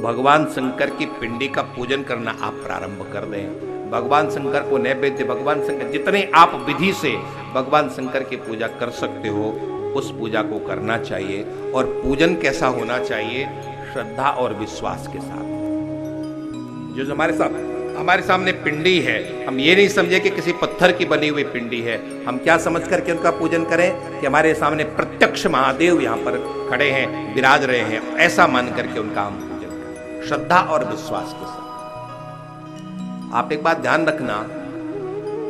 भगवान शंकर की पिंडी का पूजन करना आप प्रारंभ कर दें। भगवान शंकर को नैवेद्य, भगवान शंकर जितने आप विधि से भगवान शंकर की पूजा कर सकते हो उस पूजा को करना चाहिए। और पूजन कैसा होना चाहिए? श्रद्धा और विश्वास के साथ। जो हमारे सामने पिंडी है, हम ये नहीं समझे कि किसी पत्थर की बनी हुई पिंडी है। हम क्या समझ करके उनका पूजन करें कि हमारे सामने प्रत्यक्ष महादेव यहाँ पर खड़े हैं, विराज रहे हैं, ऐसा मान करके उनका हम पूजन करें श्रद्धा और विश्वास के साथ। आप एक बात ध्यान रखना,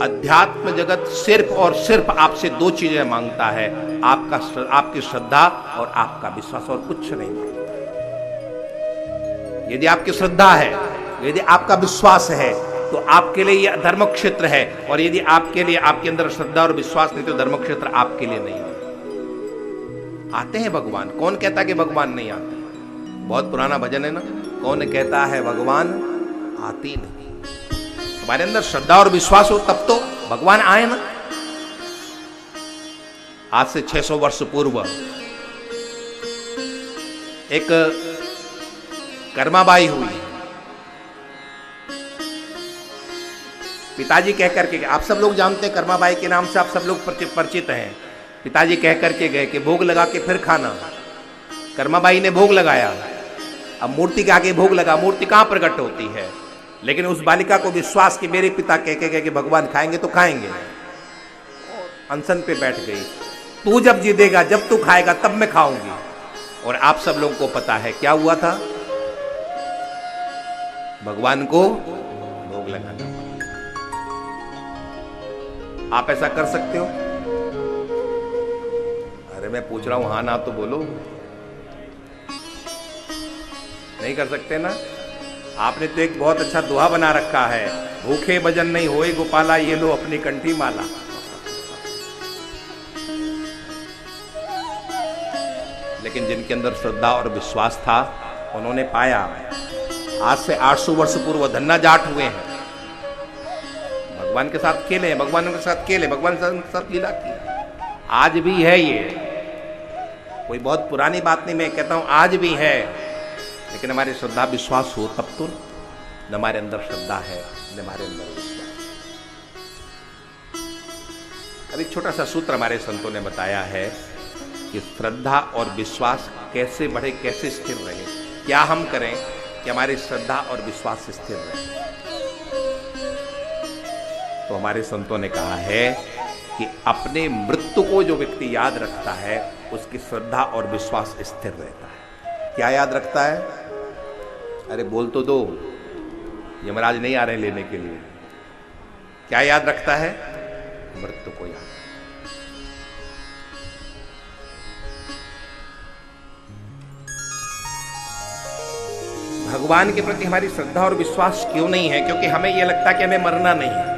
अध्यात्म जगत सिर्फ और सिर्फ आपसे दो चीजें मांगता है, आपकी श्रद्धा और आपका विश्वास, और कुछ नहीं मांगता। यदि आपकी श्रद्धा है, यदि आपका विश्वास है तो आपके लिए यह धर्म क्षेत्र है, और यदि आपके लिए आपके अंदर श्रद्धा और विश्वास नहीं तो धर्म क्षेत्र आपके लिए नहीं है। आते हैं भगवान, कौन कहता है कि भगवान नहीं आते? बहुत पुराना भजन है ना, कौन कहता है भगवान आती नहीं। हमारे अंदर श्रद्धा और विश्वास हो तब तो भगवान आए ना। आज से 600 वर्ष पूर्व एक कर्माबाई हुई, पिताजी कह करके, आप सब लोग जानते हैं कर्माबाई के नाम से, आप सब लोग परिचित हैं। पिताजी कह करके गए कि भोग लगा के फिर खाना। कर्माबाई ने भोग लगाया, अब मूर्ति के आगे भोग लगा, मूर्ति कहां प्रकट होती है, लेकिन उस बालिका को विश्वास कि मेरे पिता कह के गए कि भगवान खाएंगे तो खाएंगे, अनशन पे बैठ गई। तू जब जीतेगा, जब तू खाएगा तब मैं खाऊंगी। और आप सब लोगों को पता है क्या हुआ था, भगवान को भोग लगाना। आप ऐसा कर सकते हो? अरे मैं पूछ रहा हूं, हां ना तो बोलो। नहीं कर सकते ना? आपने तो एक बहुत अच्छा दोहा बना रखा है, भूखे भजन नहीं होए गोपाला, ये लो अपनी कंठी माला। लेकिन जिनके अंदर श्रद्धा और विश्वास था उन्होंने पाया। आज से 800 वर्ष पूर्व धन्ना जाट हुए हैं, भगवान के साथ खेले हैं, भगवान के साथ खेले, भगवान के साथ लीला की। आज भी है, ये कोई बहुत पुरानी बात नहीं, मैं कहता हूं आज भी है। लेकिन हमारी श्रद्धा विश्वास हो तब तो, न हमारे अंदर श्रद्धा है न हमारे अंदर विश्वास। अब एक छोटा सा सूत्र हमारे संतों ने बताया है कि श्रद्धा और विश्वास कैसे बढ़े, कैसे स्थिर रहे, क्या हम करें कि हमारी श्रद्धा और विश्वास स्थिर रहे। तो हमारे संतों ने कहा है कि अपने मृत्यु को जो व्यक्ति याद रखता है उसकी श्रद्धा और विश्वास स्थिर रहता है। क्या याद रखता है? अरे बोल तो दो, यमराज नहीं आ रहे लेने के लिए। क्या याद रखता है? मृत्यु को याद। भगवान के प्रति हमारी श्रद्धा और विश्वास क्यों नहीं है? क्योंकि हमें यह लगता है कि हमें मरना नहीं है।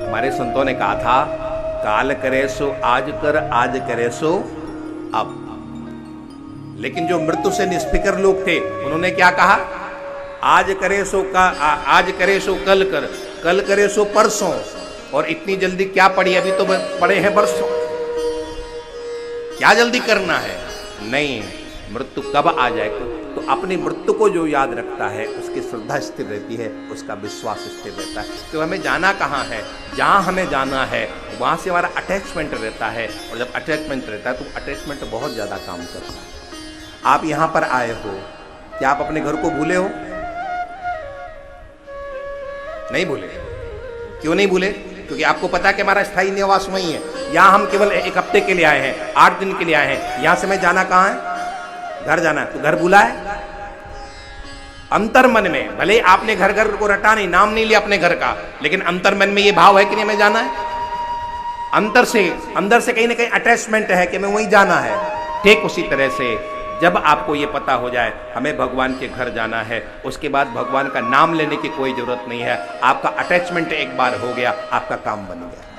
हमारे संतों ने कहा था, काल करे सो आज कर, आज करे सो अब। लेकिन जो मृत्यु से निष्फिकर लोग थे उन्होंने क्या कहा? आज करे सो आज करे सो कल कर, कल करे सो परसों। और इतनी जल्दी क्या पड़ी, अभी तो पड़े हैं बरसों, क्या जल्दी करना है? नहीं, मृत्यु कब आ जाए। तो अपनी मृत्यु को जो याद रखता है उसकी श्रद्धा स्थिर रहती है, उसका विश्वास स्थिर रहता है। तो हमें जाना कहाँ है, जहाँ हमें जाना है वहाँ से हमारा अटैचमेंट रहता है। और जब अटैचमेंट रहता है तो अटैचमेंट बहुत ज़्यादा काम करता है। आप यहाँ पर आए हो, क्या आप अपने घर को भूले हो? नहीं भूले। क्यों नहीं भूले? क्योंकि आपको पता है कि हमारा स्थायी निवास वहीं है। यहाँ हम केवल एक हफ्ते के लिए आए हैं, 8 दिन के लिए आए हैं। यहाँ से मैं जाना कहाँ है? घर जाना है। तो घर भूला है? अंतर मन में भले आपने घर घर को रटा नहीं, नाम नहीं लिया अपने घर का, लेकिन अंतर मन में ये भाव है कि नहीं हमें जाना है। अंदर से कहीं ना कहीं अटैचमेंट है कि हमें वहीं जाना है। ठीक उसी तरह से जब आपको ये पता हो जाए हमें भगवान के घर जाना है, उसके बाद भगवान का नाम लेने की कोई जरूरत नहीं है। आपका अटैचमेंट एक बार हो गया, आपका काम बन गया।